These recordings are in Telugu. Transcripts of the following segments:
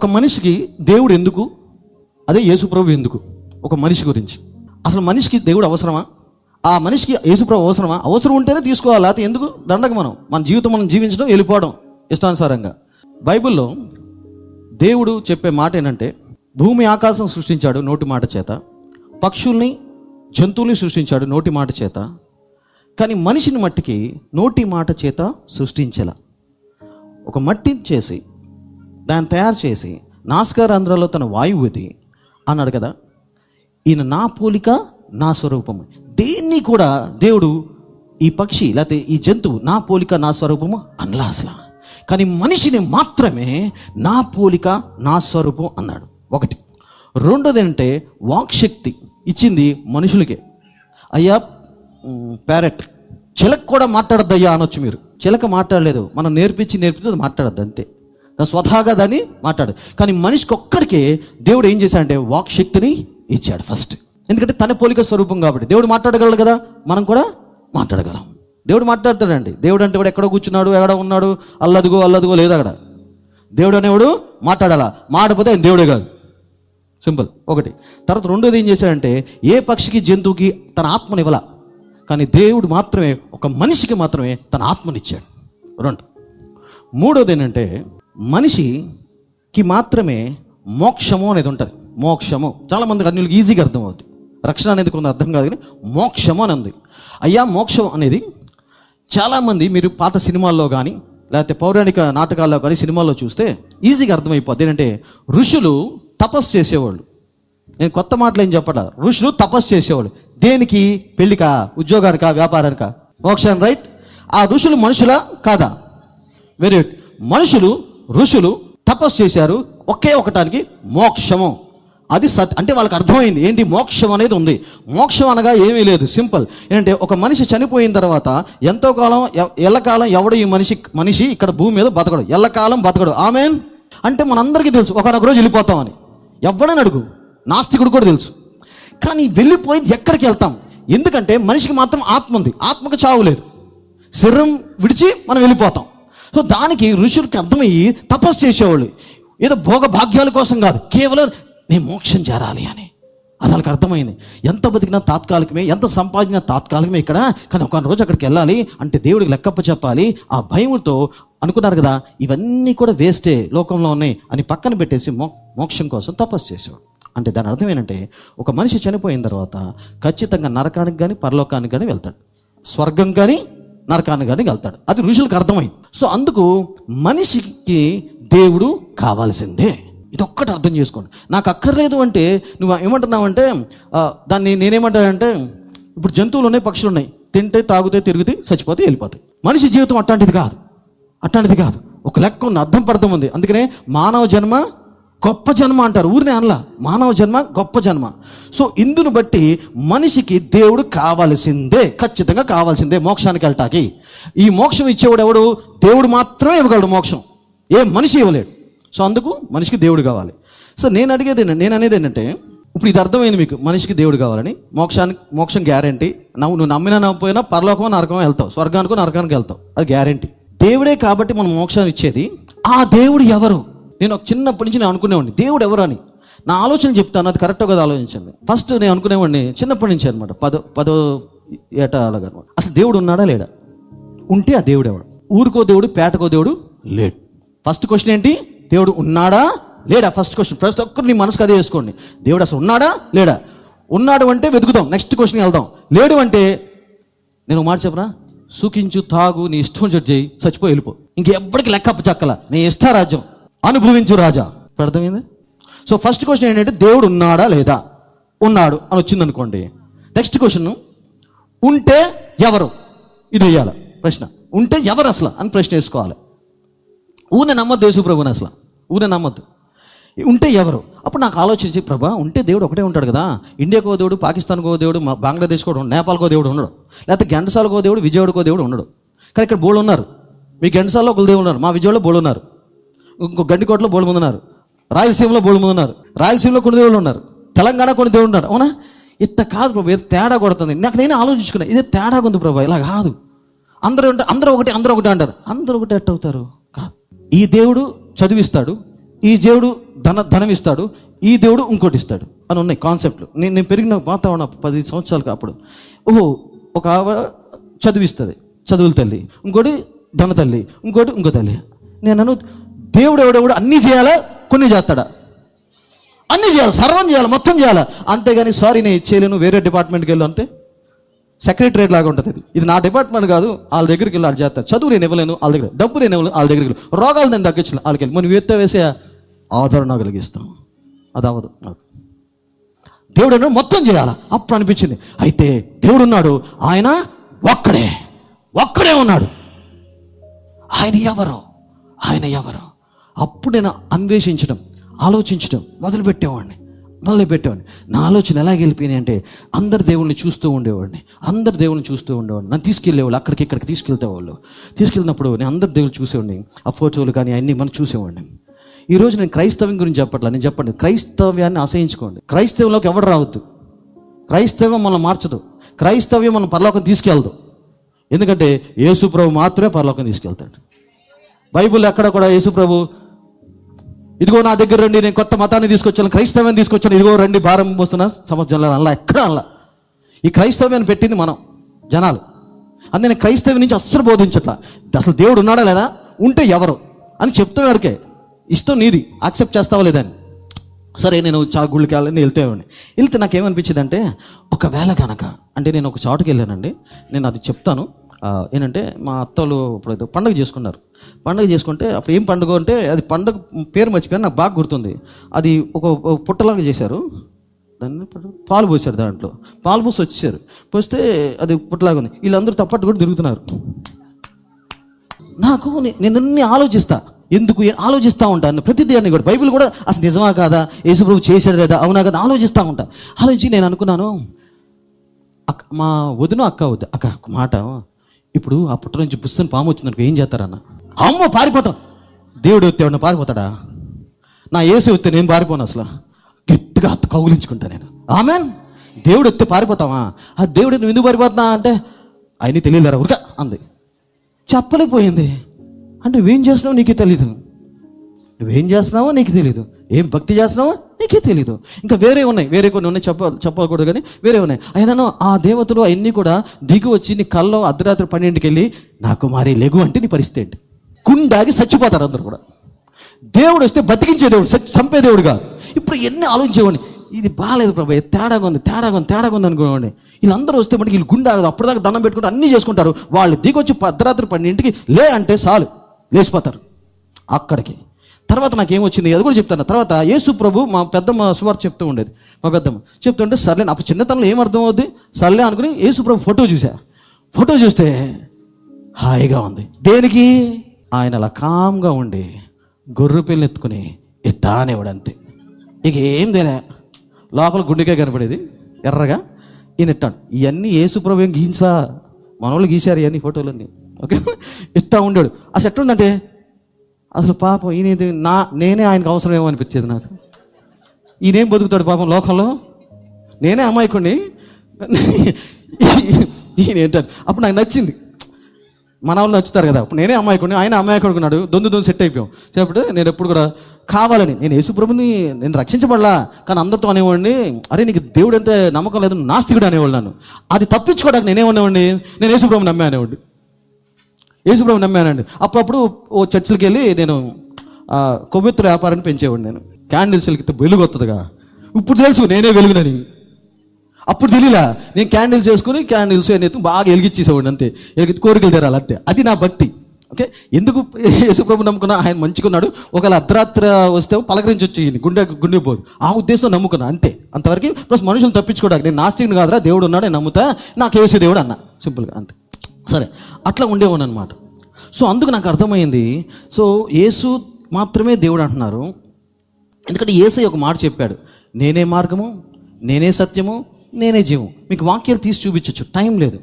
ఒక మనిషికి దేవుడు ఎందుకు, అదే యేసుప్రభు ఎందుకు, ఒక మనిషి గురించి. అసలు మనిషికి దేవుడు అవసరమా? ఆ మనిషికి యేసుప్రభు అవసరమా? అవసరం ఉంటేనే తీసుకోవాలి, అయితే ఎందుకు దండగ మన జీవితం మనం జీవించడం, వెళ్ళిపోవడం ఇష్టానుసారంగా. బైబిల్లో దేవుడు చెప్పే మాట ఏంటంటే, భూమి ఆకాశం సృష్టించాడు నోటి మాట చేత, పక్షుల్ని జంతువుల్ని సృష్టించాడు నోటి మాట చేత, కానీ మనిషిని మట్టికి నోటి మాట చేత సృష్టించాల. ఒక మట్టిని చేసి దాన్ని తయారు చేసి నాసికారంధ్రాల్లో తన వాయువు వది అన్నాడు కదా, ఈయన నా పోలిక నా స్వరూపము. దేన్ని కూడా దేవుడు ఈ పక్షి లేకపోతే ఈ జంతువు నా పోలిక నా స్వరూపము అనలా అసలు. కానీ మనిషిని మాత్రమే నా పోలిక నా స్వరూపం అన్నాడు. ఒకటి. రెండోది ఏంటంటే వాక్శక్తి ఇచ్చింది మనుషులకే. అయ్యా ప్యారెట్, చిలక కూడా మాట్లాడద్దయ్యా అనొచ్చు మీరు. చిలక మాట్లాడలేదు, మనం నేర్పించి అది మాట్లాడద్దు అంతే, స్వతహాగా దాన్ని మాట్లాడదు. కానీ మనిషికి ఒక్కడికే దేవుడు ఏం చేశాడంటే వాక్శక్తిని ఇచ్చాడు ఫస్ట్. ఎందుకంటే తన పోలిక స్వరూపం కాబట్టి దేవుడు మాట్లాడగలడు కదా, మనం కూడా మాట్లాడగలం. దేవుడు మాట్లాడతాడండి. దేవుడు అంటే కూడా ఎక్కడో కూర్చున్నాడు, ఎక్కడ ఉన్నాడు, అల్లదుగో లేదు అక్కడ. దేవుడు అనేవాడు మాట్లాడాలా, మాడపోతే ఆయన దేవుడే కాదు. సింపుల్. ఒకటి. తర్వాత రెండోది ఏం చేశాడంటే ఏ పక్షికి జంతువుకి తన ఆత్మనివ్వాల, కానీ దేవుడు మాత్రమే ఒక మనిషికి మాత్రమే తన ఆత్మనిచ్చాడు. రెండు. మూడోది ఏంటంటే మనిషికి మాత్రమే మోక్షము అనేది ఉంటుంది. మోక్షము చాలామందికి అన్యులకి ఈజీగా అర్థం అవుతుంది. రక్షణ అనేది కొంత అర్థం కాదు, కానీ మోక్షము అని ఉంది. అయ్యా మోక్షం అనేది చాలామంది మీరు పాత సినిమాల్లో కానీ లేకపోతే పౌరాణిక నాటకాల్లో కానీ సినిమాల్లో చూస్తే ఈజీగా అర్థమైపోద్ది. ఏంటంటే ఋషులు తపస్సు చేసేవాళ్ళు. నేను కొత్త మాటలు ఏం చెప్పట్లా, ఋషులు తపస్సు చేసేవాళ్ళు. దేనికి? పెళ్ళికా, ఉద్యోగానికా, వ్యాపారానికా? మోక్షం. రైట్. ఆ ఋషులు మనుషులా కాదా? Very good. మనుషులు ఋషులు తపస్సు చేశారు ఒకే ఒకటానికి, మోక్షము. అది అంటే వాళ్ళకి అర్థమైంది ఏంటి మోక్షం అనేది ఉంది. మోక్షం అనగా ఏమీ లేదు, సింపుల్. ఏంటంటే ఒక మనిషి చనిపోయిన తర్వాత ఎంతో కాలం ఎల్లకాలం ఎవడు ఈ మనిషి ఇక్కడ భూమి మీద బతకడు, ఎల్లకాలం బతకడు. ఆమెన్. అంటే మనందరికీ తెలుసు ఒకనొక రోజు వెళ్ళిపోతామని. ఎవడని అడుగు, నాస్తికుడు కూడా తెలుసు. కానీ వెళ్ళిపోయింది ఎక్కడికి వెళ్తాం? ఎందుకంటే మనిషికి మాత్రం ఆత్మ ఉంది, ఆత్మకు చావు లేదు. శరీరం విడిచి మనం వెళ్ళిపోతాం. సో దానికి ఋషులకి అర్థమయ్యి తపస్సు చేసేవాళ్ళు. ఏదో భోగ భాగ్యాల కోసం కాదు, కేవలం నేను మోక్షం చేరాలి అని. అది వాళ్ళకి అర్థమైంది. ఎంత బతికినా తాత్కాలికమే, ఎంత సంపాదించినా తాత్కాలికమే ఇక్కడ, కానీ ఒక రోజు అక్కడికి వెళ్ళాలి అంటే దేవుడికి లెక్కప్ప చెప్పాలి. ఆ భయంతో అనుకున్నారు కదా, ఇవన్నీ కూడా వేస్టే, లోకంలో ఉన్నాయి అని పక్కన పెట్టేసి మోక్షం కోసం తపస్సు చేసేవాడు. అంటే దాని అర్థం ఏంటంటే ఒక మనిషి చనిపోయిన తర్వాత ఖచ్చితంగా నరకానికి కానీ పరలోకానికి కానీ వెళ్తాడు, స్వర్గం కానీ నరకానికి కానీ వెళ్తాడు. అది ఋషులకు అర్థమైంది. సో అందుకు మనిషికి దేవుడు కావాల్సిందే. ఇది ఒక్కటి అర్థం చేసుకోండి. నాకు అక్కర్లేదు అంటే నువ్వు ఏమంటున్నావు అంటే దాన్ని నేనేమంటానంటే, ఇప్పుడు జంతువులు ఉన్నాయి, పక్షులు ఉన్నాయి, తింటే తాగుతాయి తిరుగుతాయి చచ్చిపోతే వెళ్ళిపోతాయి. మనిషి జీవితం అట్లాంటిది కాదు. ఒక లెక్క ఉంది, అర్థం పర్థం ఉంది. అందుకనే మానవ జన్మ గొప్ప జన్మ అంటారు. ఊరినే అనలా, మానవ జన్మ గొప్ప జన్మ. సో ఇందును బట్టి మనిషికి దేవుడు కావాల్సిందే, ఖచ్చితంగా కావాల్సిందే మోక్షానికి వెళ్ళటానికి. ఈ మోక్షం ఇచ్చేవాడు ఎవడు? దేవుడు మాత్రమే ఇవ్వగలడు మోక్షం, ఏ మనిషి ఇవ్వలేడు. సో అందుకు మనిషికి దేవుడు కావాలి. సో నేను అనేది ఏంటంటే, ఇప్పుడు ఇది అర్థమైంది మీకు, మనిషికి దేవుడు కావాలని. మోక్షం గ్యారంటీ. నువ్వు నమ్మినా నమ్మపోయినా పరలోకమో నరకమో వెళ్తావు, స్వర్గానికో నరకానికి వెళ్తావు, అది గ్యారంటీ. దేవుడే కాబట్టి మనం మోక్షాన్ని ఇచ్చేది. ఆ దేవుడు ఎవరు? నేను ఒక చిన్నప్పటి నుంచి నేను అనుకునేవాడిని దేవుడు ఎవరు అని. నా ఆలోచన చెప్తాను, అది కరెక్ట్గా కదా ఆలోచించండి. ఫస్ట్ నేను అనుకునేవాడిని చిన్నప్పటి నుంచి అనమాట, పదో ఏటా అలాగ అనమాట. అసలు దేవుడు ఉన్నాడా లేడా? ఉంటే ఆ దేవుడు ఎవడు? ఊరికో దేవుడు, పేటకో దేవుడు లేడు. ఫస్ట్ క్వశ్చన్ ఏంటి? దేవుడు ఉన్నాడా లేడా? First question. ప్రతి ఒక్కరు నీ మనసుకు అదే వేసుకోండి. దేవుడు అసలు ఉన్నాడా లేడా? ఉన్నాడు అంటే వెతుకుతాం, నెక్స్ట్ క్వశ్చన్కి వెళ్దాం. లేడు అంటే నేను మాట చెప్పనా, సుఖించు, తాగు, నీ ఇష్టం చెట్టు చేయి, చచ్చిపోయి వెళ్ళిపో, ఇంకెప్పటికి లెక్క చక్కల, నీ ఇష్టారాజ్యం అనుభవించు రాజా. అర్థమైంది? సో ఫస్ట్ క్వశ్చన్ ఏంటంటే దేవుడు ఉన్నాడా లేదా? ఉన్నాడు అని వచ్చింది అనుకోండి. నెక్స్ట్ క్వశ్చన్, ఉంటే ఎవరు? ఇది వేయాలి ప్రశ్న. ఉంటే ఎవరు అసలు అని ప్రశ్న వేసుకోవాలి. ఊరిని నమ్మద్దు యేసు ప్రభుని, అసలు ఊరిని నమ్మద్దు. ఉంటే ఎవరు? అప్పుడు నాకు ఆలోచించి, ప్రభా ఉంటే దేవుడు ఒకటే ఉంటాడు కదా, ఇండియాకో దేవుడు, పాకిస్తాన్కో దేవుడు, బంగ్లాదేశ్ కూడా, నేపాల్కో దేవుడు ఉండడు, లేకపోతే ఘంటసాలకో దేవుడు, విజయవాడకో దేవుడు ఉండడు. కానీ ఇక్కడ బోళ్ళు ఉన్నారు. మీ ఘంటసాలలో ఒకరు దేవుడు ఉన్నారు, మా విజయవాడలో బోళ్ళు ఉన్నారు, ఇంకో గండికోటలో బోళ్ళు మంది ఉన్నారు, రాయలసీమలో బోళ్ళు మంది ఉన్నారు, రాయలసీమలో కొన్ని దేవుళ్ళు ఉన్నారు, తెలంగాణ కొన్ని దేవుళ్ళు ఉన్నారు. అవునా? ఇట్ట కాదు ప్రభు, ఏదో తేడా కొడుతుంది. నాకు నేను ఆలోచించుకున్నా, ఇదే తేడా ఉంది ప్రభు, ఇలా కాదు. అందరూ ఒకటే అంటారు. అందరూ ఒకటే ఎట్ట అవుతారు? కాదు. ఈ దేవుడు చదివిస్తాడు, ఈ దేవుడు ధనం ఇస్తాడు, ఈ దేవుడు ఇంకోటి ఇస్తాడు అని ఉన్నాయి కాన్సెప్ట్లు. నేను పెరిగిన వాతావరణం 10 సంవత్సరాలకు అప్పుడు. ఒక ఆవిడ చదివిస్తుంది, చదువుల తల్లి, ఇంకోటి ధన తల్లి, ఇంకో తల్లి. నేను దేవుడు ఎవడెవడు అన్నీ చేయాలా, కొన్ని చేస్తాడా? అన్నీ చేయాలి, సర్వం చేయాలి, మొత్తం చేయాలి. అంతేగాని సారీ నేను చేయలేను, వేరే డిపార్ట్మెంట్కి వెళ్ళు అంటే సెక్రటరేట్ లాగా ఉంటుంది. ఇది నా డిపార్ట్మెంట్ కాదు, వాళ్ళ దగ్గరికి వెళ్ళి వాళ్ళు చేస్తారు. చదువు నేను ఇవ్వలేను వాళ్ళ దగ్గర, డబ్బు నేను ఇవ్వలేను వాళ్ళ దగ్గరికి, రోగాలు నేను తగ్గించలేను వాళ్ళకి వెళ్ళి. మనం ఎత్త వేసే ఆదరణ కలిగిస్తాం, అది అవ్వదు నాకు. దేవుడు అన్నాడు మొత్తం చేయాలా. అప్పుడు అనిపించింది అయితే దేవుడు ఉన్నాడు, ఆయన ఒక్కడే ఉన్నాడు, ఆయన ఎవరు? అప్పుడు నేను అన్వేషించడం, ఆలోచించడం మొదలుపెట్టేవాడిని. నా ఆలోచన ఎలా వెళ్ళిపోయినాయి అంటే అందరు దేవుణ్ణి చూస్తూ ఉండేవాడిని. నన్ను తీసుకెళ్ళేవాళ్ళు, ఇక్కడికి తీసుకెళ్ళినప్పుడు నేను అందరు దేవుళ్ళు చూసేవాడిని. ఆ ఫోటోలు కానీ అన్నీ మనం చూసేవాడిని. ఈరోజు నేను క్రైస్తవం గురించి నేను చెప్పండి, క్రైస్తవ్యాన్ని అసహించుకోండి. క్రైస్తవంలోకి ఎవరు రావద్దు. క్రైస్తవం మనం మార్చదు, క్రైస్తవ్యం మనం పరలోకం తీసుకెళ్దు. ఎందుకంటే యేసు ప్రభు మాత్రమే పరలోకం తీసుకెళ్తాడు. బైబిల్ ఎక్కడ కూడా యేసు ప్రభు ఇదిగో నా దగ్గర రండి, నేను కొత్త మతాన్ని తీసుకొచ్చాను, క్రైస్తవ్యాన్ని తీసుకొచ్చాను, ఇదిగో రండి భారం మోస్తున్నా సంవత్సరంలో అలా ఎక్కడ అలా. ఈ క్రైస్తవ్యాన్ని పెట్టింది మనం జనాలు. అందుకే నేను క్రైస్తవ్యం నుంచి అస్సలు బోధించట్లా. అసలు దేవుడు ఉన్నాడా లేదా, ఉంటే ఎవరు అని చెప్తే వరకే, ఇష్టం నీది, యాక్సెప్ట్ చేస్తావా లేదని. సరే నేను గుళ్ళకి వెళ్తే నాకేమనిపించింది అంటే, ఒకవేళ కనుక అంటే నేను ఒక చోటుకి వెళ్ళానండి, నేను అది చెప్తాను. ఏంటంటే మా అత్తలు ఇప్పుడు పండుగ చేసుకుంటే అప్పుడు ఏం పండుగ అంటే, అది పండుగ పేరు మర్చిపోయాను, నాకు బాగా గుర్తుంది. అది ఒక పుట్టలాగా చేశారు, దాన్ని పాలు పోసారు, దాంట్లో పాలు పోసి వచ్చేసారు. పోస్తే అది పుట్టలాగా ఉంది, వీళ్ళందరూ తప్పట్టు కూడా తిరుగుతున్నారు. నేను అన్ని ఆలోచిస్తూ ఉంటాను ప్రతిదాన్ని కూడా. బైబిల్ కూడా అసలు నిజమా కాదా, యేసుప్రభు చేశాడు లేదా, అవునా కదా ఆలోచిస్తూ ఉంటా. ఆలోచించి నేను అనుకున్నాను, మా వదిన అక్క ఒక మాట, ఇప్పుడు ఆ పుట్ట నుంచి పుస్తకం పాము వచ్చిందనుకో ఏం చేస్తారన్న, అమ్మో పారిపోతాం. దేవుడు వస్తే ఎవడన్నా పారిపోతాడా? నా యేసు వస్తే నేను పారిపోను, అసలు గట్టిగా కౌగిలించుకుంటా నేను. ఆమెన్. దేవుడు వస్తే పారిపోతావా? ఆ దేవుడు నువ్వు ఎందుకు పారిపోతున్నా అంటే, ఆయన్ని తెలియలేరా ఉరక అంది. చెప్పలేకపోయింది. అంటే నువ్వేం చేస్తున్నావో నీకే తెలీదు, ఏం భక్తి చేస్తున్నావో నీకే తెలీదు. ఇంకా వేరే కొన్ని ఉన్నాయి, చెప్పకూడదు కానీ వేరే ఉన్నాయి. అయినాను ఆ దేవతలు అవన్నీ కూడా దిగి వచ్చి నీ కల్లో అర్ధరాత్రి 12కి వెళ్ళి నాకు మారే లెగు అంటే నీ పరిస్థితి ఏంటి? గుండాగి చచ్చిపోతారు అందరు కూడా. దేవుడు వస్తే బతికించే దేవుడు, చంపే దేవుడు కాదు. ఇప్పుడు ఎన్ని ఆలోచించేవాడిని, ఇది బాగాలేదు ప్రభు, తేడాగా ఉంది అనుకోండి. వీళ్ళందరూ వస్తే మనకి వీళ్ళు గుండాగదు, అప్పటిదాకా దండం పెట్టుకుంటే అన్నీ చేసుకుంటారు. వాళ్ళు దిగొచ్చి అర్ధరాత్రి 12కి లే అంటే చాలు, లేచిపోతారు అక్కడికి. తర్వాత నాకేమొచ్చింది అది కూడా చెప్తాను. తర్వాత యేసు ప్రభు మా పెద్దమ్మ సువార్త చెప్తూ ఉండేది. మా పెద్దమ్మ చెప్తుంటే సర్లే, అప్పుడు చిన్నతనంలో ఏం అర్థం అవుద్ది, సర్లే అనుకుని యేసు ప్రభు ఫోటో చూస్తే హాయిగా ఉంది. దేనికి? ఆయన అలా కామ్గా ఉండి గొర్రె పిల్లని ఎత్తుకుని ఎట్టానేవాడు అంతే. ఇక ఏం తెలే, లోపల గుండెకే కనపడేది ఎర్రగా. ఈయన ఎట్టాడు. ఇవన్నీ యేసు ప్రభు ఏం గీయించా, మనోళ్ళు గీశారు ఇవన్నీ ఫోటోలన్నీ. ఓకే, ఇట్టా ఉండేవాడు. అసలు ఎట్లుందంటే అసలు పాపం ఈయన నేనే ఆయనకు అవసరం ఏమో అనిపించేది నాకు. ఈయనేం బతుకుతాడు పాపం లోకంలో, నేనే అమాయకుడిని, ఈయన ఏంటాడు. అప్పుడు నాకు నచ్చింది, మన వాళ్ళు నచ్చుతారు కదా. అప్పుడు నేనే అమాయకుడిని, ఆయన అమాయకుడుకున్నాడు, దొందు సెట్ అయిపోయాం. చెప్పితే నేను ఎప్పుడు కూడా కావాలని, నేను యేసుప్రభుని నేను రక్షించబడలా, కానీ అందరితో అనేవాడిని, అరే నీకు దేవుడు అంటే నమ్మకం లేదు, నాస్తికుడు అనేవాళ్ళు నన్ను. అది తప్పించుకోవడానికి నేనేమనేవాడిని, నేను యేసుప్రభుని నమ్మానండి. అప్పుడప్పుడు ఓ చర్చిలకి వెళ్ళి నేను కొవ్వెత్తుల వ్యాపారాన్ని పెంచేవాడిని. నేను క్యాండిల్స్ వెలిగితే వెలుగు వస్తుందిగా, ఇప్పుడు తెలుసు నేనే వెలుగునని. అప్పుడు తెలియలా, నేను క్యాండిల్స్ వేసుకుని క్యాండిల్స్ అనేది బాగా వెలిగించేసేవాడిని అంతే, కోరికలు తీరాలి అంతే. అది నా భక్తి. ఓకే, ఎందుకు యేసుప్రభు నమ్ముకున్నా, ఆయన మంచిగున్నాడు, ఒకవేళ అర్ధరాత్రి వస్తే పలకరించి వచ్చి గుండె పోదు, ఆ ఉద్దేశంతో నమ్ముకున్నా అంతే. అంతవరకు ప్లస్ మనుషులు తప్పించుకోవడానికి నేను నాస్తికుని కాదురా, దేవుడు ఉన్నాడు నేను నమ్ముతా, నాకు యేసు దేవుడు అన్న, సింపుల్గా అంతే. సరే, అట్లా ఉండేవాడు అనమాట. సో అందుకు నాకు అర్థమైంది, సో యేసు మాత్రమే దేవుడు అంటున్నారు. ఎందుకంటే యేసయ్య ఒక మాట చెప్పాడు, నేనే మార్గము, నేనే సత్యము, నేనే జీవం. మీకు వాక్యాలు తీసి చూపించచ్చు, టైం లేదు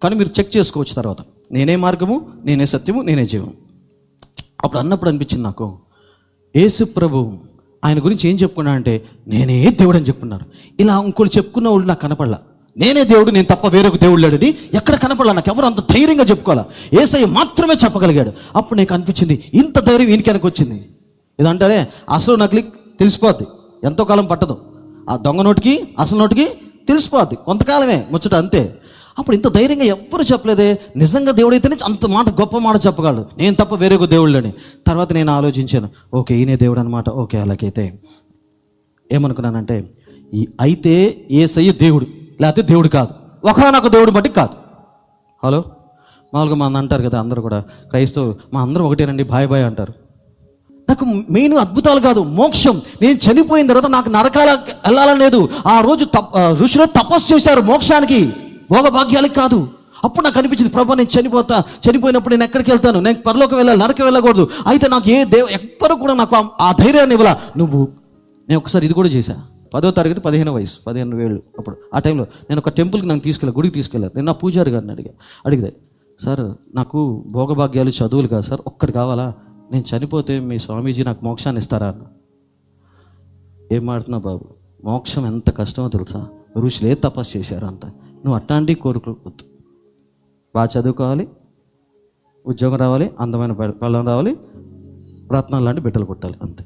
కానీ మీరు చెక్ చేసుకోవచ్చు తర్వాత. నేనే మార్గము, నేనే సత్యము, నేనే జీవం. అప్పుడు అన్నప్పుడు అనిపించింది నాకు, యేసు ప్రభు ఆయన గురించి ఏం చెప్పుకున్నా అంటే నేనే దేవుడు అని చెప్పుకున్నారు. ఇలా ఇంకోళ్ళు చెప్పుకున్న వాళ్ళు నాకు కనపడలా. నేనే దేవుడు, నేను తప్ప వేరొక దేవుడు లేడని ఎక్కడ కనపడలా. నాకు ఎవరు అంత ధైర్యంగా చెప్పుకోవాలా, యేసయ్య మాత్రమే చెప్పగలిగాడు. అప్పుడు నాకు అనిపించింది, ఇంత ధైర్యం ఈయనకి వచ్చింది. ఇదంటారే అసలు నకిలీ తెలిసిపోద్ది, ఎంతో కాలం పట్టదు. ఆ దొంగ నోటికి అసలు నోటికి తెలిసిపోద్ది, కొంతకాలమే ముచ్చట అంతే. అప్పుడు ఇంత ధైర్యంగా ఎవ్వరు చెప్పలేదే. నిజంగా దేవుడైతేనే అంత మాట, గొప్ప మాట చెప్పగలడు, నేను తప్ప వేరే ఒక దేవుళ్ళని. తర్వాత నేను ఆలోచించాను, ఓకే ఈయనే దేవుడు అనమాట. ఓకే అలాగైతే ఏమనుకున్నానంటే, అయితే యేసయ్య దేవుడు, లేకపోతే దేవుడు కాదు, ఒకనొక దేవుడు బట్టి కాదు. హలో, మామూలుగా మన అంటారు కదా అందరూ కూడా, క్రైస్తవులు మా అందరూ ఒకటేనండి, బాయ్ బాయ్ అంటారు. నాకు మెయిన్ అద్భుతాలు కాదు, మోక్షం. నేను చనిపోయిన తర్వాత నాకు నరకాల వెళ్ళాలని లేదు. ఆ రోజు ఋషులు తపస్సు చేశారు మోక్షానికి, భోగభాగ్యాలకు కాదు. అప్పుడు నాకు అనిపించింది, ప్రభా నేను చనిపోయినప్పుడు నేను ఎక్కడికి వెళ్తాను, నేను పరలోకి వెళ్ళాలి, నరకం వెళ్ళకూడదు. అయితే నాకు ఎవ్వరు కూడా నాకు ఆ ధైర్యాన్ని ఇవ్వాల. నేను ఒకసారి ఇది కూడా చేశా. 10వ తరగతి 15 వయసు, 15 ఏళ్ళు. అప్పుడు ఆ టైంలో నేను ఒక టెంపుల్కి నన్ను గుడికి తీసుకెళ్ళారు. నేను నా పూజారి గారిని అడిగితే, సార్ నాకు భోగభాగ్యాలు చదువులు కాదు సార్, ఒక్కటి కావాలా, నేను చనిపోతే మీ స్వామీజీ నాకు మోక్షాన్ని ఇస్తారా అన్న. ఏం మాడుతున్నావు బాబు, మోక్షం ఎంత కష్టమో తెలుసా, ఋషులు ఏ తపస్సు చేశారు అంత. నువ్వు అట్లాంటి కోరుకోవద్దు, బాగా చదువుకోవాలి, ఉద్యోగం రావాలి, అందమైన పళ్ళం రావాలి, రత్నాలు లాంటి బిడ్డలు పుట్టాలి, అంతే.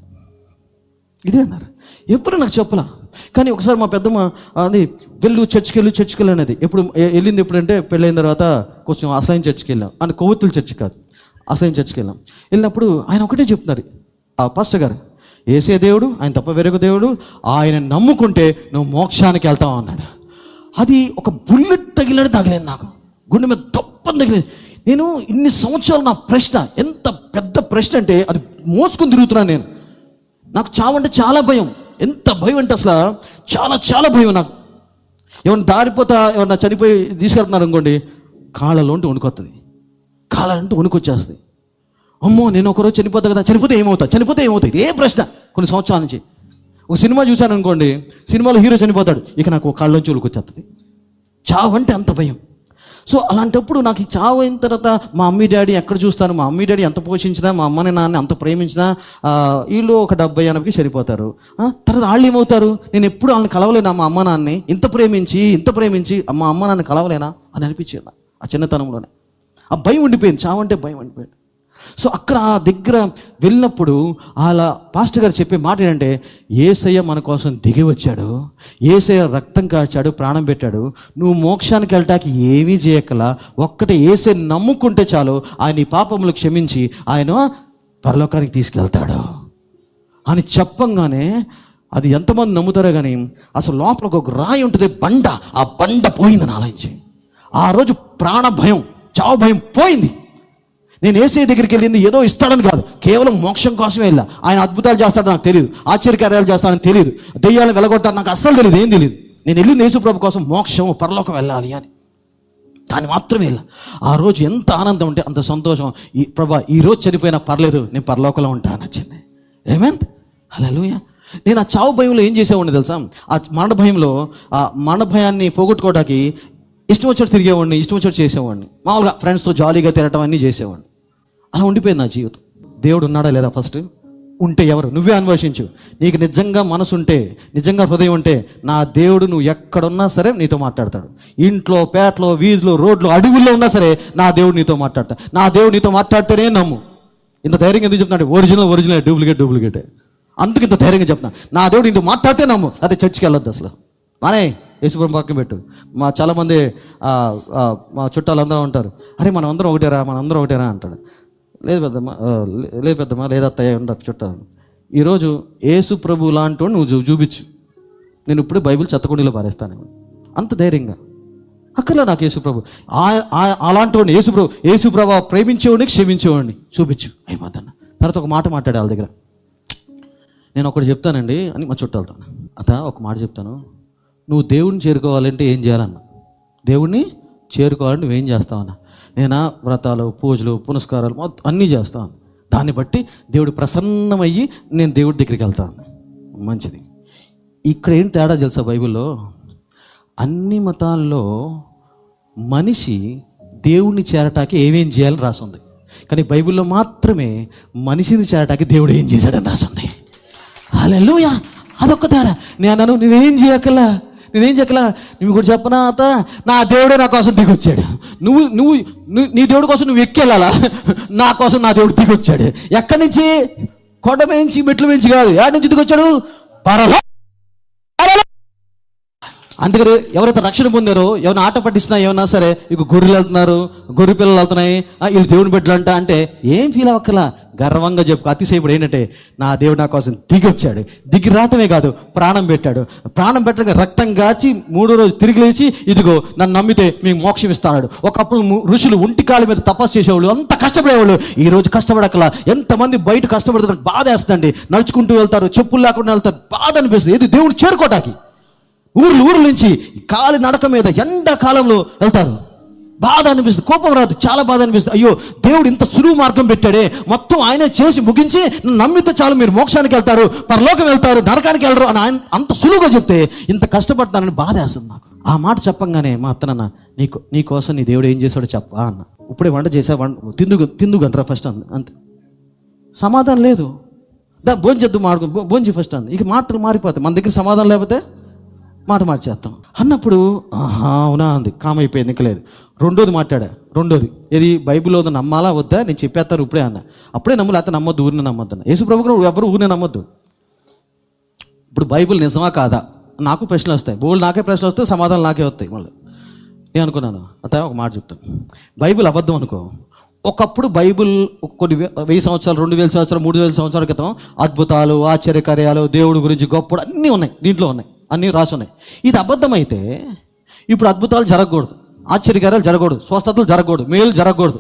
ఇదే అన్నారు. ఎప్పుడు నాకు చెప్పలా. కానీ ఒకసారి మా పెద్దమ్మ అది చర్చికి వెళ్ళి అనేది ఎప్పుడు వెళ్ళింది. ఎప్పుడంటే పెళ్ళైన తర్వాత కొంచెం అసలైన చర్చికి వెళ్ళాం, అని కొవ్వొత్తుల చర్చి కాదు, అసలైన చర్చికి వెళ్ళాం. వెళ్ళినప్పుడు ఆయన ఒకటే చెప్తున్నారు, ఆ పాస్టర్ గారు, యేసే దేవుడు, ఆయన తప్ప వేరొక దేవుడు, ఆయన నమ్ముకుంటే నువ్వు మోక్షానికి వెళ్తావు అన్నాడు. అది ఒక బుల్లెట్ తగిలేదు నాకు, గుండె మీద తప్పని తగిలేదు. నేను ఇన్ని సంవత్సరాలు నా ప్రశ్న, ఎంత పెద్ద ప్రశ్న అంటే అది మోసుకుని తిరుగుతున్నాను. నాకు చావంటే చాలా భయం. ఎంత భయం అంటే అసలు చాలా భయం నాకు. ఏమన్నా దారిపోతా, ఏమన్నా చనిపోయి తీసుకెళ్తున్నారు అనుకోండి, కాళ్ళలోంటి వణుకొస్తుంది, కాళ్ళంటే వణుకొచ్చేస్తుంది. అమ్మో నేను ఒకరోజు చనిపోతా కదా, చనిపోతే ఏమవుతుంది, ఇదే ప్రశ్న కొన్ని సంవత్సరాల నుంచి. ఒక సినిమా చూశాను అనుకోండి, సినిమాలో హీరో చనిపోతాడు, ఇక నాకు కాళ్ళలోంచి వణుకొచ్చేస్తుంది. చావంటే అంత భయం. సో అలాంటప్పుడు నాకు ఈ చావు అయిన తర్వాత మా మమ్మీ డాడీ ఎక్కడ చూస్తాను, మా మమ్మీ డాడీ ఎంత పోషించినా, మా అమ్మని నాన్న ఎంత ప్రేమించినా, వీళ్ళు ఒక 70-80కి సరిపోతారు. తర్వాత వాళ్ళు ఏమవుతారు, నేను ఎప్పుడు వాళ్ళని కలవలేనా, మా అమ్మ నాన్నని ఇంత ప్రేమించి మా అమ్మ నాన్న కలవలేనా అని అనిపించేది ఆ చిన్నతనంలోనే. ఆ భయం ఉండిపోయింది, చావు అంటే భయం ఉండిపోయింది. సో అక్కడ ఆ దగ్గర వెళ్ళినప్పుడు అలా పాస్టర్ గారు చెప్పే మాట ఏంటంటే, యేసయ్య మన కోసం దిగి వచ్చాడు, యేసయ్య రక్తం కాచాడు, ప్రాణం పెట్టాడు, నువ్వు మోక్షానికి వెళ్ళటానికి ఏమీ చేయక్కలా, ఒక్కటే యేసయ్య నమ్ముకుంటే చాలు, ఆయన ఈ పాపములు క్షమించి ఆయన పరలోకానికి తీసుకెళ్తాడు అని చెప్పంగానే, అది ఎంతమంది నమ్ముతారో కానీ అసలు లోపల ఒక రాయి ఉంటుంది, బండ, ఆ బండ పోయింది నాలోంచి. ఆ రోజు ప్రాణ భయం, చావు భయం పోయింది. నేను యేసయ్య దగ్గరికి వెళ్ళింది ఏదో ఇస్తాడని కాదు, కేవలం మోక్షం కోసమే వెళ్ళా. ఆయన అద్భుతాలు చేస్తాడు నాకు తెలియదు, ఆశ్చర్యకార్యాలు చేస్తాడని తెలియదు, దెయ్యాలను వెళ్ళగొడతాడు నాకు అస్సలు తెలియదు, ఏం తెలియదు. నేను వెళ్ళింది యేసు ప్రభు కోసం, మోక్షం, పరలోకం వెళ్ళాలి అని, దాన్ని మాత్రమే వెళ్ళా. ఆ రోజు ఎంత ఆనందం అంటే అంత సంతోషం. ప్రభా ఈరోజు చనిపోయినా పర్లేదు, నేను పరలోకంలో ఉంటాను వచ్చింది. ఏమైంది హల్లెలూయా. నేను ఆ చావు భయంలో ఏం చేసేవాడిని తెలుసా, ఆ మరణ భయంలో, ఆ మరణ భయాన్ని పోగొట్టుకోవడానికి ఇష్టం వచ్చినట్టు తిరిగేవాడిని, ఇష్టం వచ్చినట్టు చేసేవాడిని, మామూలుగా ఫ్రెండ్స్తో జాలీగా తిరగటం అన్నీ చేసేవాడిని. అలా ఉండిపోయింది నా జీవితం. దేవుడు ఉన్నాడా లేదా, ఫస్ట్ ఉంటే ఎవరు, నువ్వే అన్వేషించు. నీకు నిజంగా మనసు ఉంటే, నిజంగా హృదయం ఉంటే, నా దేవుడు నువ్వు ఎక్కడున్నా సరే నీతో మాట్లాడతాడు. ఇంట్లో, పేటలో, వీధిలో, రోడ్లో, అడవుల్లో ఉన్నా సరే నా దేవుడు నీతో మాట్లాడతాడు. నా దేవుడు నీతో మాట్లాడితేనే నమ్ము. ఇంత ధైర్యంగా ఎందుకు చెప్తున్నాడు, ఒరిజినల్ డూప్లికేట్ అందుకు ఇంత ధైర్యంగా చెప్తున్నా. నా దేవుడు నీతో మాట్లాడితే నమ్ము, అదే చర్చికి వెళ్ళొద్దు అసలు. మానే యేసుప్రభు పక్కన పెట్టు. చాలామంది మా చుట్టాలు ఉంటారు, అరే మనం అందరం ఒకటేరా అంటాడు. లేదు పెద్దమ్మా లేదత్తయ్య ఉంటారు చుట్టాలు. ఈరోజు యేసు ప్రభు లాంటి వాడు నువ్వు చూపించు, నేను ఇప్పుడే బైబిల్ చెత్తకుండీలో పారేస్తాను, అంత ధైర్యంగా. అక్కర్లా నాకు యేసు ప్రభు, అలాంటి వాడిని యేసు ప్రభు ప్రేమించేవాడిని, క్షమించేవాడిని చూపించు అయిపోతాను. తర్వాత ఒక మాట మాట్లాడే వాళ్ళ దగ్గర, నేను ఒకటి చెప్తానండి అని మా చుట్టాలతో, ఒక మాట చెప్తాను, నువ్వు దేవుడిని చేరుకోవాలంటే ఏం చేయాలన్నా, దేవుడిని చేరుకోవాలంటే నువ్వేం చేస్తావన్నా, నేనా వ్రతాలు, పూజలు, పునస్కారాలు మొత్తం అన్నీ చేస్తాను, దాన్ని బట్టి దేవుడు ప్రసన్నమయ్యి నేను దేవుడి దగ్గరికి వెళ్తాను. మంచిది. ఇక్కడ ఏం తేడా తెలుసా, బైబిల్లో అన్ని మతాల్లో మనిషి దేవుణ్ణి చేరటానికి ఏమేం చేయాలని రాసింది, కానీ బైబిల్లో మాత్రమే మనిషిని చేరటానికి దేవుడు ఏం చేశాడని రాసింది. హల్లెలూయా. అదొక్క తేడా. నేనేం చేయక్కలా, నువ్వు కూడా చెప్పనా, నా దేవుడే నా కోసం దిగొచ్చాడు. నువ్వు నీ దేవుడి కోసం నువ్వు ఎక్కెళ్ళాలా, నా కోసం నా దేవుడు దిగొచ్చాడు. ఎక్కడి నుంచి? కొండ వేయించి మెట్లు వేయించి కాదు, యాడ్ నుంచి ఎందుకు వచ్చాడు? పరలో. అందుకని ఎవరైతే రక్షణ పొందారో, ఎవరైనా ఆట పట్టిస్తున్నా ఏమన్నా సరే, ఇక గొర్రెలు వెళ్తున్నారు, గొర్రె పిల్లలు వెళ్తున్నాయి, వీళ్ళు దేవుని బిడ్డలు అంట అంటే ఏం ఫీల్ అవ్వక్కలా, గర్వంగా చెప్పుకో. అతిశయపుడు ఏంటంటే, నా దేవుడు నా కోసం దిగి వచ్చాడు, దిగి రావటమే కాదు ప్రాణం పెట్టాడు, ప్రాణం పెట్టగా రక్తం గాచి 3వ రోజు తిరిగి లేచి, ఇదిగో నన్ను నమ్మితే మీకు మోక్షం ఇస్తాడు. ఒకప్పుడు ఋషులు ఒంటికాల మీద తపస్సు చేసేవాళ్ళు, అంత కష్టపడేవాళ్ళు. ఈ రోజు కష్టపడక్కలా. ఎంతమంది బయట కష్టపడుతున్నారు, బాధ వేస్తుందండి. నడుచుకుంటూ వెళ్తారు, చెప్పులు లేకుండా వెళ్తారు, బాధ అనిపిస్తుంది. ఇది దేవుడు చేరుకోవటానికి ఊర్ల నుంచి కాలి నడక మీద ఎండాకాలంలో వెళ్తారు, బాధ అనిపిస్తుంది, కోపం రాదు, చాలా బాధ అనిపిస్తుంది. అయ్యో దేవుడు ఇంత సులువు మార్గం పెట్టాడే, మొత్తం ఆయనే చేసి ముగించి నమ్మితే చాలు మీరు మోక్షానికి వెళ్తారు, పరలోకం వెళ్తారు, నరకానికి వెళ్ళరు అని ఆయన అంత సులువుగా చెప్తే ఇంత కష్టపడతానని బాధ వేస్తుంది నాకు. ఆ మాట చెప్పంగానే మా అత్తనన్న, నీ కోసం నీ దేవుడు ఏం చేశాడో చెప్పా అన్న. ఇప్పుడే వంట చేసా, తిందుగంటరా ఫస్ట్ అంతే. సమాధానం లేదు. భోంచేద్దు మాడుకో, భోంచి ఫస్ట్ అంది. ఇక మాటలు మారిపోతాయి, మన దగ్గర సమాధానం లేకపోతే మాట మార్చేస్తాం అన్నప్పుడు. అవునా అంది, కామ్ అయిపోయింది, ఇంకా లేదు. రెండోది ఏది బైబిల్లో నమ్మాలా వద్దా, నేను చెప్పేస్తాను ఇప్పుడే అన్న. అప్పుడే నమ్ములు, అయితే నమ్మొద్దు, ఊరిని నమ్మొద్దు అన్న. యేసు ప్రభువుకు ఎవరు ఊరిని నమ్మొద్దు. ఇప్పుడు బైబిల్ నిజమా కాదా నాకు ప్రశ్నలు వస్తాయి, బోళ్ళు నాకే ప్రశ్నలు వస్తాయి, సమాధానం నాకే వస్తాయి. మళ్ళీ నేను అనుకున్నాను, అత ఒక మాట చెప్తాను, బైబిల్ అబద్ధం అనుకో. ఒకప్పుడు బైబిల్ కొన్ని 1000 సంవత్సరాలు, 2000 సంవత్సరాలు, 3000 సంవత్సరాల క్రితం అద్భుతాలు, ఆశ్చర్యకార్యాలు, దేవుడి గురించి గొప్ప అన్నీ ఉన్నాయి, దీంట్లో ఉన్నాయి, అన్నీ రాసి ఉన్నాయి. ఇది అబద్ధమైతే ఇప్పుడు అద్భుతాలు జరగకూడదు, ఆశ్చర్యకార్యాలు జరగకూడదు, స్వస్థతలు జరగకూడదు, మేలు జరగకూడదు,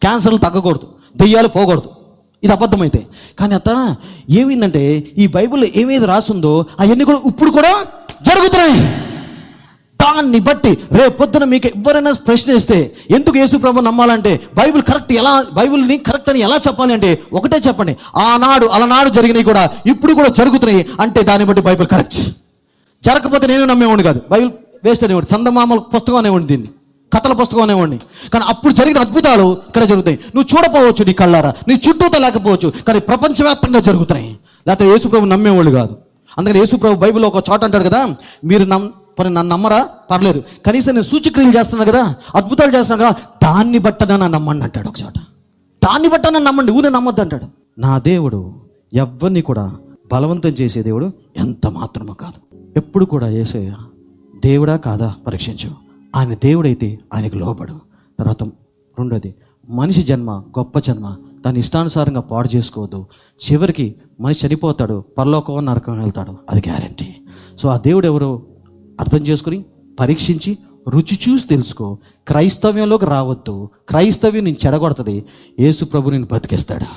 క్యాన్సర్లు తగ్గకూడదు, దెయ్యాలు పోకూడదు. ఇది అబద్ధమైతే. కానీ అత ఏమైందంటే, ఈ బైబిల్లో ఏమేది రాసిందో అవన్నీ కూడా ఇప్పుడు కూడా జరుగుతున్నాయి. దాన్ని బట్టి రేపు పొద్దున మీకు ఎవరైనా ప్రశ్న ఇస్తే ఎందుకు యేసు ప్రభు నమ్మాలంటే, బైబిల్ కరెక్ట్ ఎలా, బైబిల్ని కరెక్ట్ అని ఎలా చెప్పాలి అంటే ఒకటే చెప్పండి, అలనాడు జరిగినవి కూడా ఇప్పుడు కూడా జరుగుతున్నాయి అంటే దాన్ని బట్టి బైబిల్ కరెక్ట్. జరగకపోతే నేను నమ్మేవాడిని కాదు, బైబిల్ వేస్ట్ అనేవాడిని, చందమామల పుస్తకం అనేవాడిని, దీన్ని కథల పుస్తకం అనేవాడిని. కానీ అప్పుడు జరిగిన అద్భుతాలు ఇక్కడ జరుగుతాయి. నువ్వు చూడపోవచ్చు నీ కళ్ళారా, నీ చుట్టూతో లేకపోవచ్చు, కానీ ప్రపంచవ్యాప్తంగా జరుగుతున్నాయి. లేకపోతే యేసు ప్రభు నమ్మేవాళ్ళు కాదు. అందుకని యేసు ప్రభు బైబిల్లో ఒక చోట అంటాడు కదా, మీరు నన్ను నమ్మరా పర్లేదు, కనీసం నేను సూచక్రియలు చేస్తున్నాను కదా, అద్భుతాలు చేస్తున్నాను కదా, దాన్ని బట్టన నన్ను నమ్మండి అంటాడు ఒక చోట. దాన్ని బట్ట నన్ను నమ్మండి, ఊరే నమ్మొద్దు అంటాడు. నా దేవుడు ఎవరిని కూడా బలవంతం చేసే దేవుడు ఎంత మాత్రమో కాదు. ఎప్పుడు కూడా యేసయ్య దేవుడా కాదా పరీక్షించు. ఆయన దేవుడైతే ఆయనకు లోబడు. తర్వాత రెండోది, మనిషి జన్మ గొప్ప జన్మ, దాన్ని ఇష్టానుసారంగా పాడు చేసుకోవద్దు. చివరికి మనిషి చనిపోతాడు, పరలోకం నరకం వెళ్తాడు, అది గ్యారంటీ. సో ఆ దేవుడు ఎవరు అర్థం చేసుకుని పరీక్షించి రుచి చూసి తెలుసుకో. క్రైస్తవ్యంలోకి రావద్దు, క్రైస్తవ్యం నేను చెడగొడుతుంది, యేసు ప్రభు నేను బతికిస్తాడు.